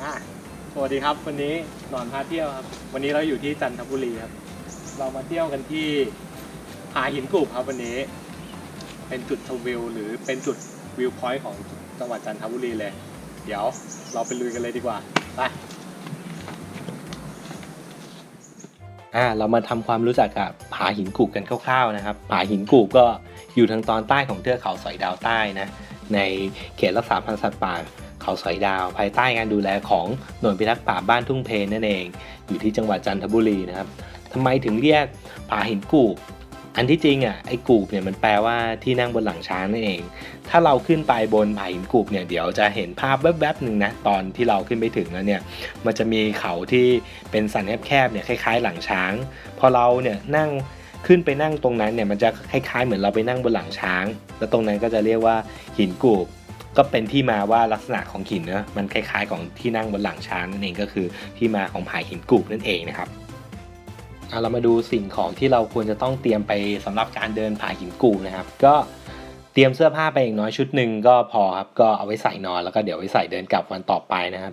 อ่ะสวัสดีครับวันนี้หนอนพาเที่ยวครับวันนี้เราอยู่ที่จันทบุรีครับเรามาเที่ยวกันที่ผาหินกูบครับวันนี้เป็นจุดชมวิวหรือเป็นจุดวิวพอยต์ของจังหวัดจันทบุรีเลยเดี๋ยวเราไปลุยกันเลยดีกว่าไปเรามาทำความรู้จักกับผาหินกูบกันคร่าวๆนะครับผาหินกูบก็อยู่ทางตอนใต้ของเทือกเขาสอยดาวใต้นะในเขตรักษาพันธุ์สัตว์ป่าเขาสอยดาวภายใต้การดูแลของหน่วยพิทักษ์ป่าบ้านทุ่งเพนนั่นเองอยู่ที่จังหวัดจันทบุรีนะครับทำไมถึงเรียกผาหินกูบอันที่จริงไอ้กูบเนี่ยมันแปลว่าที่นั่งบนหลังช้างนั่นเองถ้าเราขึ้นไปบนผาหินกูบเนี่ยเดี๋ยวจะเห็นภาพแวบๆหนึ่งนะตอนที่เราขึ้นไปถึงแล้วเนี่ยมันจะมีเขาที่เป็นสันแคบๆเนี่ยคล้ายๆหลังช้างพอเราเนี่ยนั่งขึ้นไปนั่งตรงนั้นเนี่ยมันจะคล้ายๆเหมือนเราไปนั่งบนหลังช้างแล้วตรงนั้นก็จะเรียกว่าหินกูบก็เป็นที่มาว่าลักษณะของหินนะมันคล้ายๆของที่นั่งบนหลังช้างนั่นเองก็คือที่มาของผาหินกูบนั่นเองนะครับเรามาดูสิ่งของที่เราควรจะต้องเตรียมไปสำหรับการเดินผาหินกูบนะครับก็เตรียมเสื้อผ้าไปอย่างน้อยชุดหนึ่งก็พอครับก็เอาไว้ใส่นอนแล้วก็เดี๋ยวไว้ใส่เดินกลับวันต่อไปนะครับ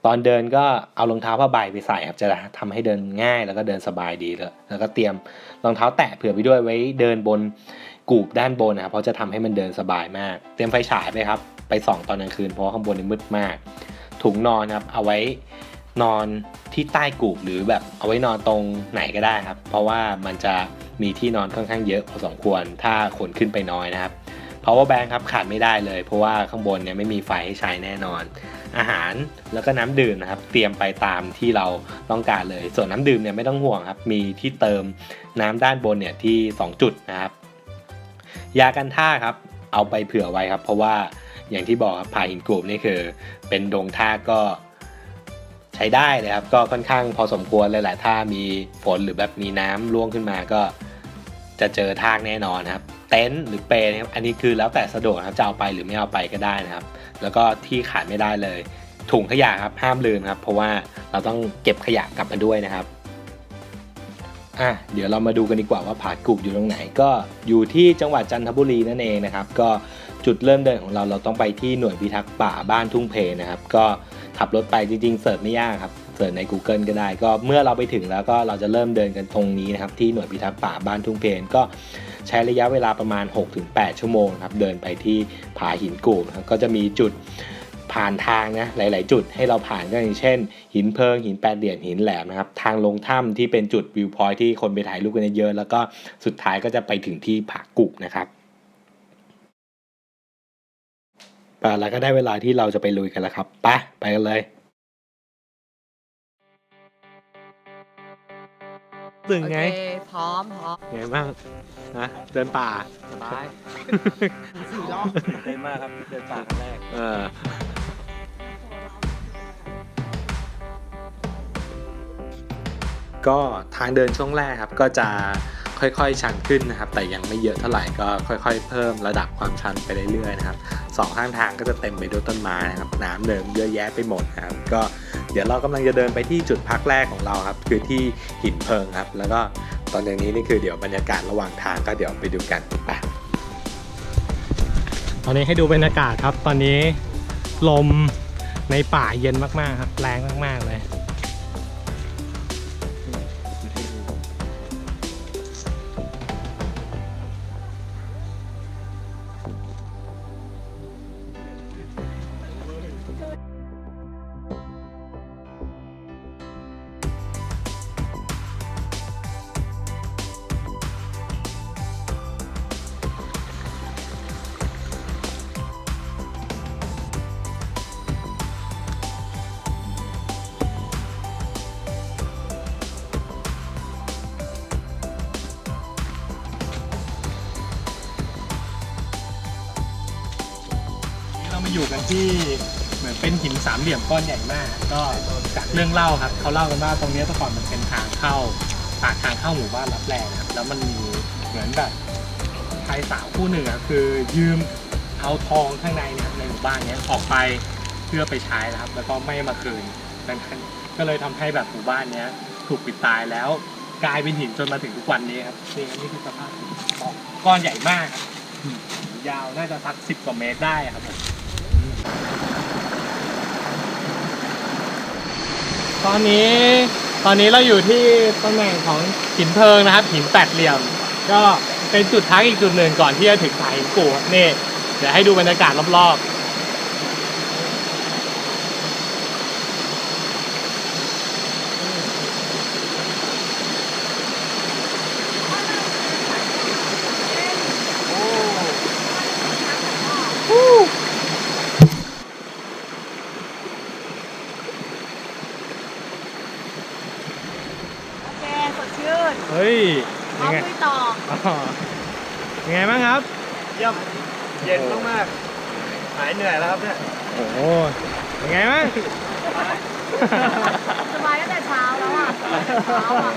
ตอนเดินก็เอารองเท้าผ้าใบไปใส่ครับจะทำให้เดินง่ายแล้วก็เดินสบายดีเลยแล้วก็เตรียมรองเท้าแตะเผื่อไปด้วยไว้เดินบนกูบด้านบนนะครับเพราะจะทำให้มันเดินสบายมากเตรียมไฟฉายไปครับไปส่องตอนกลางคืนเพราะข้างบนมืดมากถุงนอนครับเอาไว้นอนที่ใต้กูบหรือแบบเอาไว้นอนตรงไหนก็ได้ครับเพราะว่ามันจะมีที่นอนค่อนข้างเยอะพอสมควรถ้าขนขึ้นไปน้อยนะครับ power bank ครับขาดไม่ได้เลยเพราะว่าข้างบนเนี่ยไม่มีไฟให้ใช้แน่นอนอาหารแล้วก็น้ำดื่มนะครับเตรียมไปตามที่เราต้องการเลยส่วนน้ำดื่มเนี่ยไม่ต้องห่วงครับมีที่เติมน้ำด้านบนเนี่ยที่2จุดนะครับยากันท่าครับเอาไปเผื่อไว้ครับเพราะว่าอย่างที่บอกครับผาหินกูบนี่คือเป็นดงท่าก็ใช้ได้เลยครับก็ค่อนข้างพอสมควรเลยแหละถ้ามีฝนหรือแบบมีน้ำร่วงขึ้นมาก็จะเจอทากแน่นอนนะครับเต็นท์หรือเปลนะครับอันนี้คือแล้วแต่สะดวกครับจะเอาไปหรือไม่เอาไปก็ได้นะครับแล้วก็ที่ขาดไม่ได้เลยถุงขยะครับห้ามลืมครับเพราะว่าเราต้องเก็บขยะกลับมาด้วยนะครับเดี๋ยวเรามาดูกันดีกว่าว่าผากูบอยู่ตรงไหนก็อยู่ที่จังหวัดจันทบุรีนั่นเองนะครับก็จุดเริ่มเดินของเราต้องไปที่หน่วยพิทักษ์ป่าบ้านทุ่งเพนะครับก็ขับรถไปจริงๆเสิร์ชไม่ยากครับเสิร์ชใน Google ก็ได้ก็เมื่อเราไปถึงแล้วก็เราจะเริ่มเดินกันตรงนี้นะครับที่หน่วยพิทักษ์ป่าบ้านทุ่งเพก็ใช้ระยะเวลาประมาณ 6-8 ชั่วโมงครับเดินไปที่ผาหินกูบนะครับก็จะมีจุดผ่านทางนะหลายๆจุดให้เราผ่านก็อย่างเช่นหินเพิงหินแปดเหลี่ยมหินแหลมนะครับทางลงถ้ำที่เป็นจุดวิวพอยท์ที่คนไปถ่ายรูปกันเยอะแล้วก็สุดท้ายก็จะไปถึงที่ผากูบนะครับแล้วก็ได้เวลาที่เราจะไปลุยกันแล้วครับไปกันเลยตื่นไงพร้อมไงบ้างนะเดินป่าสบาย4 รอบเต้นมากครับเดินป่าครั้งแรกก็ทางเดินช่วงแรกครับก็จะค่อยๆชันขึ้นนะครับแต่ยังไม่เยอะเท่าไหร่ก็ค่อยๆเพิ่มระดับความชันไปเรื่อยๆนะครับ2ข้างทางก็จะเต็มไปด้วยต้นไม้นะครับน้ำเดินเยอะแยะไปหมดนะครับก็เดี๋ยวเรากำลังจะเดินไปที่จุดพักแรกของเราครับคือที่หินเพิงครับแล้วก็ตอนนี้นี่คือเดี๋ยวบรรยากาศระหว่างทางก็เดี๋ยวไปดูกันไปตอนนี้ให้ดูบรรยากาศครับตอนนี้ลมในป่าเย็นมากๆครับแรงมากๆเลยมาอยู่กันที่เหมือนเป็นหินสามเหลี่ยมก้อนใหญ่มากก็จากเรื่องเล่าครับเขาเล่ากันว่าตรงนี้แต่ก่อนมันเป็นทางเข้าปากทางเข้าหมู่บ้านลับแลนะครับแล้วมันมีเหมือนแบบชายสาวคู่หนึ่งคือยืมเอาทองข้างในเนี่ยในหมู่บ้านนี้ออกไปเพื่อไปใช้นะครับแล้วก็ไม่มาคืนดังนั้นก็เลยทำให้แบบหมู่บ้านนี้ถูกปิดตายแล้วกลายเป็นหินจนมาถึงทุกวันนี้ครับนี่คือสภาพก้อนใหญ่มากยาวน่าจะสัก10 กว่าเมตรได้ครับผม ตอนนี้เราอยู่ที่ตำแหน่งของหินเพลิงนะครับหินแปดเหลี่ยมก็เป็นจุดพักอีกจุดหนึ่งก่อนที่จะถึงผาหินกู่นี่เดี๋ยวให้ดูบรรยากาศรอบโอเคสดชื่น ๆเฮ้ย พร้อมลุยต่อ อ๋อยังไงบ้างครับ เยี่ยมเย็นมากๆหายเหนื่อยแล้วครับเนี่ย โอ้โหยังไงบ้าง สบายตั้งแต่เช้าแล้วอ่ะเช้าอ่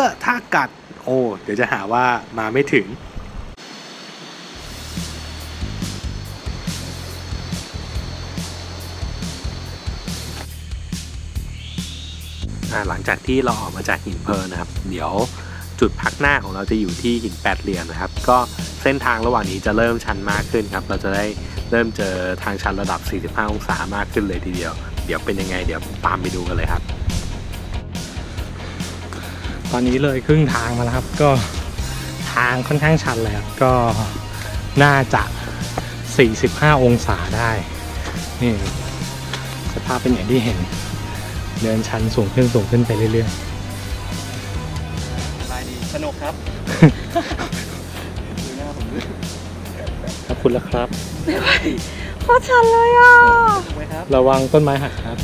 ะ ถ้ากัด โอ้เดี๋ยวจะหาว่ามาไม่ถึง หลังจากที่เราออกมาจากหินเพลิงนะครับ เดี๋ยวจุดพักหน้าของเราจะอยู่ที่หินแปดเหลี่ยมนะครับ ก็เส้นทางระหว่างนี้จะเริ่มชันมากขึ้นครับ เราจะได้เริ่มเจอทางชันระดับ 45 องศามากขึ้นเลยทีเดียว เดี๋ยวเป็นยังไงเดี๋ยวตามไปดูกันเลยครับ ตอนนี้เลยครึ่งทางมาแล้วครับ ก็ทางค่อนข้างชันเลยครับก็น่าจะ 45 องศาได้นี่สภาพเป็นอย่างที่เห็น เดินชันสูงขึ้นไปเรื่อย สบายดีสนุกครับ ดูหน้าผมด้วย ๆขอบคุณแล้วครับ โคตรชันเลยอ่ะ สนุกไหมครับ ระวังต้นไม้หักครับ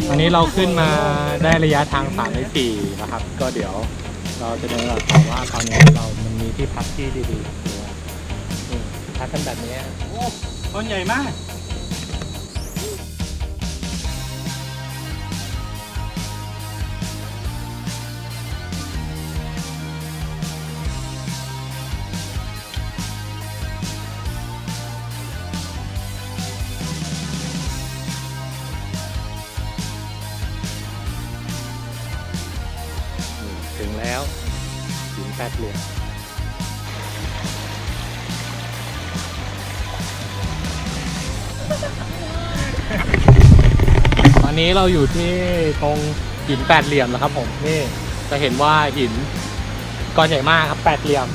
ตอนนี้เราขึ้นมาได้ระยะทาง3ใน4แล้วครับ ก็เดี๋ยวเราจะเดินต่อว่าตอนนี้มันมีที่พักที่ดีๆอยู่นี่พักกันแบบนี้ ต้นใหญ่มาก ถึงแล้วหินแปดเหลี่ยมตอนนี้เราอยู่ที่ตรงหินแปดเหลี่ยมแล้วครับผมนี่จะเห็นว่าหินก้อนใหญ่มากครับแปดเหลี่ยม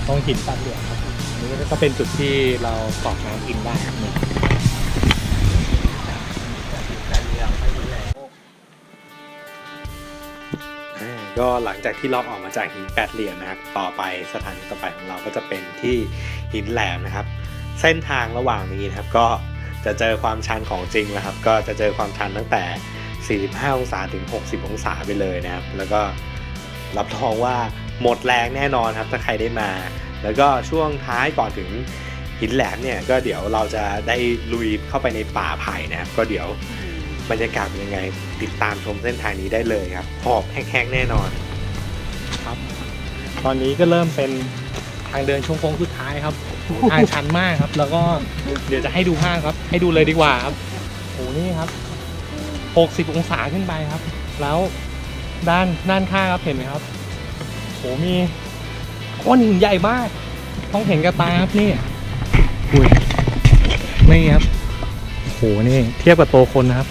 ตรงหินแปดเหลี่ยมครับอันนี้ก็เป็นจุดที่เรากรอกน้ำกินได้ครับนี่ ก็หลังจากที่เราออกมาจากหินแปดเหลี่ยมนะครับต่อไปสถานีต่อไปของเราก็จะเป็นที่หินแหลมนะครับ เส้นทางระหว่างนี้นะครับก็จะเจอความชันของจริงแล้วครับก็จะเจอความชันตั้งแต่ 45 องศาถึง 60 องศาไปเลยนะครับแล้วก็รับรองว่าหมดแรงแน่นอนครับถ้าใครได้มา แล้วก็ช่วงท้ายก่อนถึงหินแหลมเนี่ยก็เดี๋ยวเราจะได้ลุยเข้าไปในป่าไผ่นะครับก็เดี๋ยวบรรยากาศเป็นยังไงติดตามชมเส้นทางนี้ได้เลยครับหอบแห้งๆแน่นอนครับตอนนี้ก็เริ่มเป็นทางเดินช่วงโค้งสุดท้ายครับทางชันมากครับแล้วก็เดี๋ยวจะให้ดูภาพครับให้ดูเลยดีกว่าครับโอ้นี่ครับ60 องศาขึ้นไปครับแล้วด้านข้างครับเห็นไหมครับโหมีก้อนหินใหญ่มากต้องเห็นกับตาครับนี่อุ้ยนี่ครับโหนี่เทียบกับตัวคนนะครับ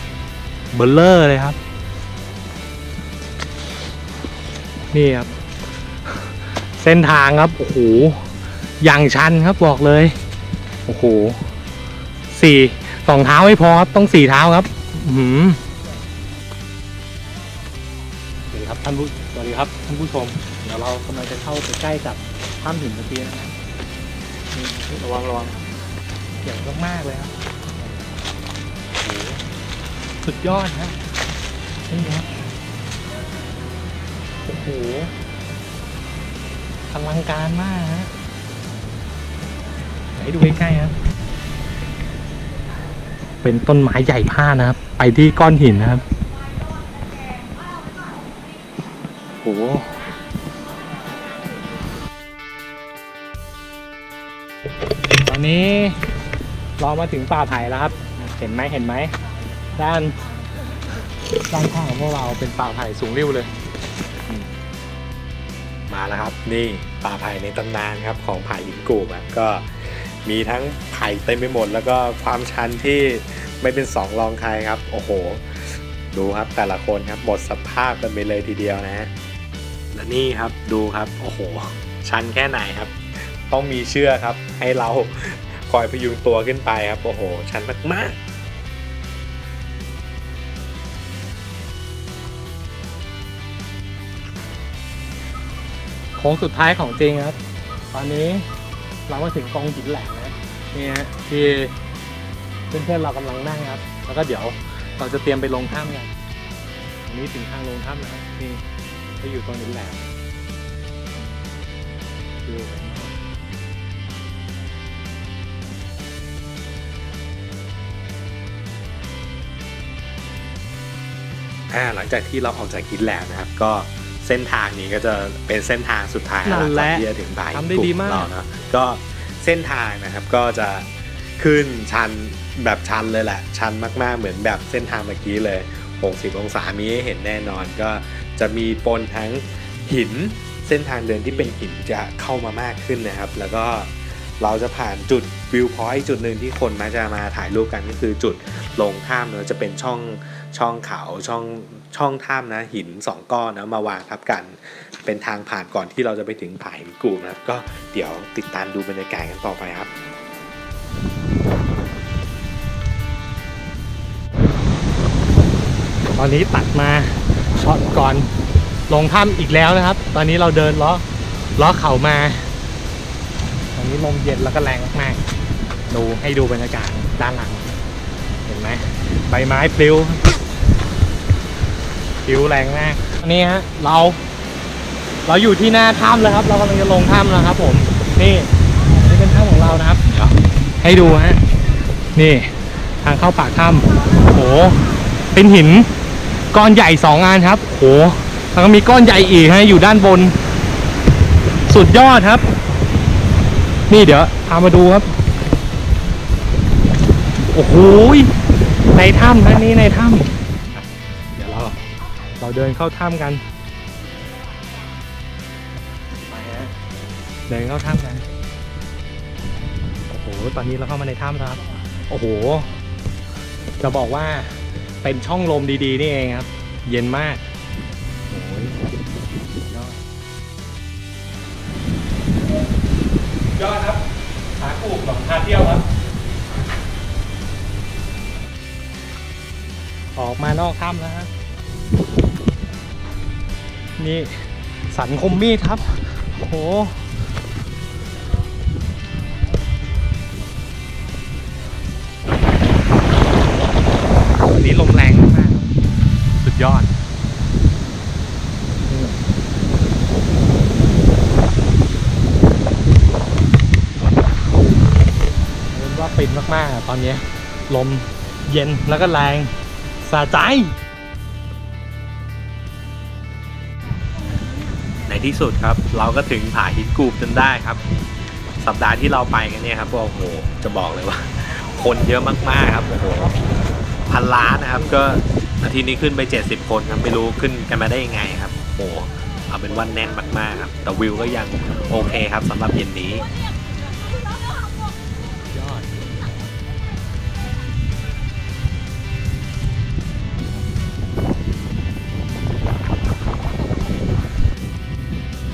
เบลเลอร์เลยครับนี่ครับเส้นทางครับโอ้โหอย่างชันครับบอกเลยโอ้โห2 เท้าไม่พอครับต้อง4 เท้าครับสวัสดีครับท่านผู้ชมเดี๋ยวเรากำลังจะเข้าไปใกล้กับถ้ำหินตะเกียนะครับนี่ระวังใหญ่มากๆเลยครับโอ้โหสุดยอดครับนี่ครับโอ้โหอลังการมากฮะให้ดูใกล้ๆครับเป็นต้นไม้ใหญ่ผ้านะครับไปที่ก้อนหินนะครับโอ้โหตอนนี้เรามาถึงป่าไผ่แล้วครับเห็นไหมด้านข้างของพวกเราเป็นป่าไผ่สูงริ้วเลย มาแล้วครับนี่ป่าไผ่ในตำนานครับของผาหินกูบก็มีทั้งไผ่เต็มไปหมดแล้วก็ความชันที่ไม่เป็นสองรองใครครับโอ้โหดูครับแต่ละคนครับหมดสภาพกันไปเลยทีเดียวนะฮะและนี่ครับดูครับโอ้โหชันแค่ไหนครับต้องมีเชือกครับให้เราคอยพยุงตัวขึ้นไปครับโอ้โหชันมากๆโค้งสุดท้ายของจริงครับตอนนี้เรามาถึงกองหินแหลงนะนี่ฮะที่เพื่อนๆเรากำลังนั่งครับแล้วก็เดี๋ยวเราจะเตรียมไปลงถ้ำกันอันนี้ถึงทางลงถ้ำนะครับนี่ไปอยู่ตรงหินแหลงดูหลังจากที่เราออกจากหินแหลมนะครับก็เส้นทางนี้ก็จะเป็นเส้นทางสุดท้ายแล้วก่อนที่จะถึงผาหินกูบของเรานะก็เส้นทางนะครับก็จะขึ้นชันแบบชันเลยแหละชันมากๆเหมือนแบบเส้นทางเมื่อกี้เลย60องศามีให้เห็นแน่นอนก็จะมีปนทั้งหินเส้นทางเดินที่เป็นหินจะเข้ามามากขึ้นนะครับแล้วก็เราจะผ่านจุดวิวพอยต์จุดหนึ่งที่คนมักจะมาถ่ายรูปกันก็คือจุดลงถ้ำเนอะจะเป็นช่องเขาช่องถ้ำนะหิน2ก้อนนะมาวางทับกันเป็นทางผ่านก่อนที่เราจะไปถึงผาหินกูบนะก็เดี๋ยวติดตามดูบรรยากาศกันต่อไปครับตอนนี้ตัดมาช็อตก่อนลงถ้ำอีกแล้วนะครับตอนนี้เราเดินล้อเข่ามาตอนนี้ลมเย็นแล้วก็แรงมากๆดูให้ดูบรรยากาศด้านหลังเห็นไหมใบไม้ปลิวแรงมากอันนี้ฮะเราอยู่ที่หน้าถ้ำแล้วครับเรากำลังจะลงถ้ำแล้วครับผมนี่เป็นถ้ำของเรานะครับเดี๋ยวให้ดูฮะนี่ทางเข้าปากถ้ำโอ้โหเป็นหินก้อนใหญ่2อันครับโอ้โหแล้วก็มีก้อนใหญ่อีกฮะอยู่ด้านบนสุดยอดครับนี่เดี๋ยวพามาดูครับโอ้โหในถ้ำนะนี่ในถ้ำเดี๋ยวเราเดินเข้าถ้ำกันไปฮะเดินเข้าถ้ำกันโอ้โหตอนนี้เราเข้ามาในถ้ำแล้วครับโอ้โหจะบอกว่าเป็นช่องลมดีๆนี่เองครับเย็นมากโอ้ยยอดครับหากูกับหาเที่ยวครับออกมานอกถ้ำแล้วครับนี่สันคมมีดครับโอ้โหวันนี้ลมแรงมากสุดยอดว่าปิดมากๆตอนนี้ลมเย็นแล้วก็แรงสะใจในที่สุดครับเราก็ถึงผาหินกูบจนได้ครับสัปดาห์ที่เราไปกันเนี่ยครับโอ้โหจะบอกเลยว่าคนเยอะมากๆครับโอ้โหพันล้านนะครับก็อาทิตย์นี้ขึ้นไป70คนครับไม่รู้ขึ้นกันมาได้ยังไงครับโอ้โหเอาเป็นวันแน่นมากๆครับแต่วิวก็ยังโอเคครับสำหรับเย็นนี้ยอด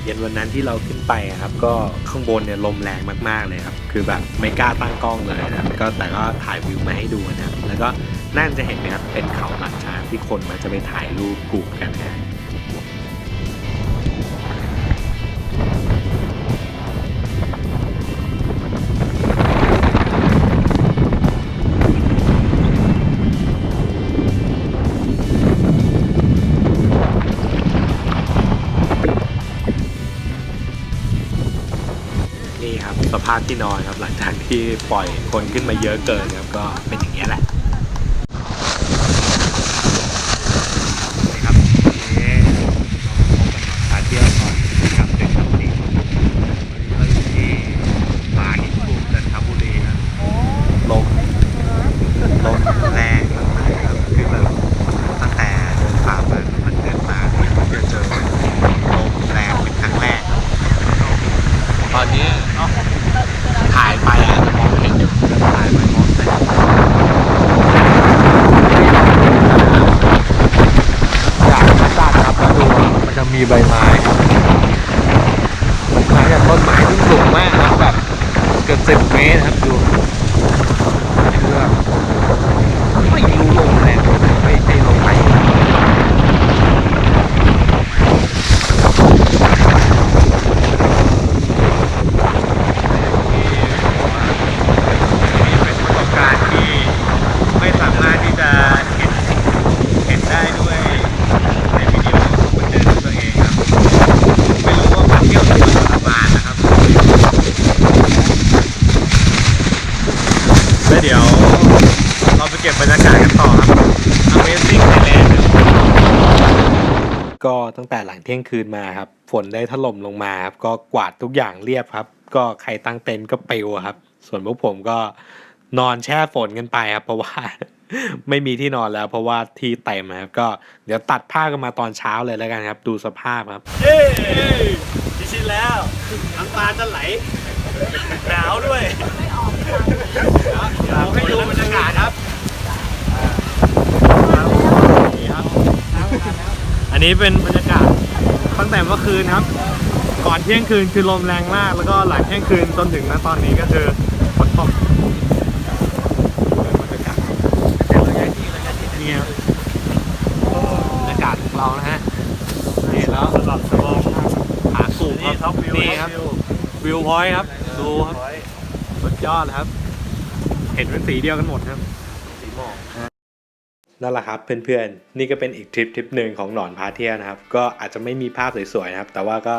เย็นวันนั้นที่เราขึ้นไปครับก็ข้างบนเนี่ยลมแรงมากๆเลยครับคือแบบไม่กล้าตั้งกล้องเลยนะครับแต่ก็ถ่ายวิวมาให้ดูนะครับแล้วก็น่าจะเห็นไหมครับเป็นเขาหลังช้างที่คนมาจะไปถ่ายรูปกลุ่มกันนะสภาพที่นอนครับหลังจากที่ปล่อยคนขึ้นมาเยอะเกินครับก็เป็นอย่างนี้แหละนะครับพาเที่ยวก่อนนะครับถึงจันทบุรีเราอยู่ที่ผาหินกูบจันทบุรีครับลมแรงมากครับคือแบบตั้งแต่เดินผ่านมันเดินมาที่จะเจอลมแรงเป็นครั้งแรก มีใบไม้ครับมันคล้ายกับต้นไม้ที่สูงมากครับแบบเกือบ10 เมตรครับดูเชือกไม่รู้ลมแรงไม่ลงไปเป็นประสบการณ์ที่ไม่สามารถที่จะเห็นได้ด้วยในวิดีโอมันเจอด้วยตัวเองครับไม่รู้ว่ามาเที่ยวที่สบายนะครับแล้วเดี๋ยวเราไปเก็บบรรยากาศกันต่อครับ Amazing Thailand ก็ตั้งแต่หลังเที่ยงคืนมาครับฝนได้ถล่มลงมาครับก็กวาดทุกอย่างเรียบครับก็ใครตั้งเต็นท์ก็ปลิวครับส่วนพวกผมก็นอนแช่ฝนกันไปครับเพราะว่า ไม่มีที่นอนแล้วเพราะว่าที่เต็มครับก็เดี๋ยวตัดภาพกันมาตอนเช้าเลยแล้วกันครับดูสภาพครับ เย้พิชิตแล้วน้ำตาจะไหลหนาวด้วยเราให้ดูบรรยากาศครับนี่ครับ อันนี้เป็นบรรยากาศตั้งแต่เมื่อคืนครับ ก่อนเที่ยงคืนคือลมแรงมากแล้วก็หลังเที่ยงคืนจนถึงณตอนนี้ก็คือฝนตกบรรยากาศนี่ครับบรรยากาศของเรานะฮะนี่แล้วสำหรับหาสูงครับนี่ครับวิวพอยต์ครับดูครับสุดยอดครับ เห็นเป็นสีเดียวกันหมดครับสีหมอก นั่นแหละครับเพื่อนๆนี่ก็เป็นอีกทริปหนึ่งของหนอนพาเที่ยวนะครับก็อาจจะไม่มีภาพสวยๆนะครับแต่ว่าก็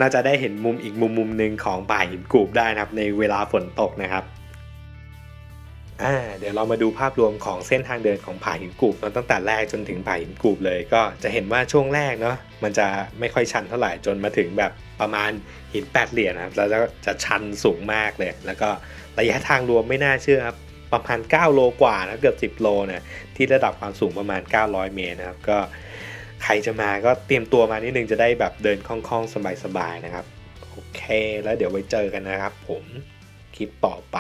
น่าจะได้เห็นมุมอีกมุมหนึ่งของป่าหินกูบได้นะครับในเวลาฝนตกนะครับเดี๋ยวเรามาดูภาพรวมของเส้นทางเดินของผาหินกูบตั้งแต่แรกจนถึงผาหินกูบเลยก็จะเห็นว่าช่วงแรกเนาะมันจะไม่ค่อยชันเท่าไหร่จนมาถึงแบบประมาณหิน8 เหลี่ยมนะครับแล้วจะชันสูงมากเลยแล้วก็ระยะทางรวมไม่น่าเชื่อครับประมาณ9 โลกว่านะเกือบ10 โลนะที่ระดับความสูงประมาณ900 เมตรนะครับก็ใครจะมาก็เตรียมตัวมานิดนึงจะได้แบบเดินคล่องๆสบายๆนะครับโอเคแล้วเดี๋ยวไว้เจอกันนะครับผมคลิปต่อไป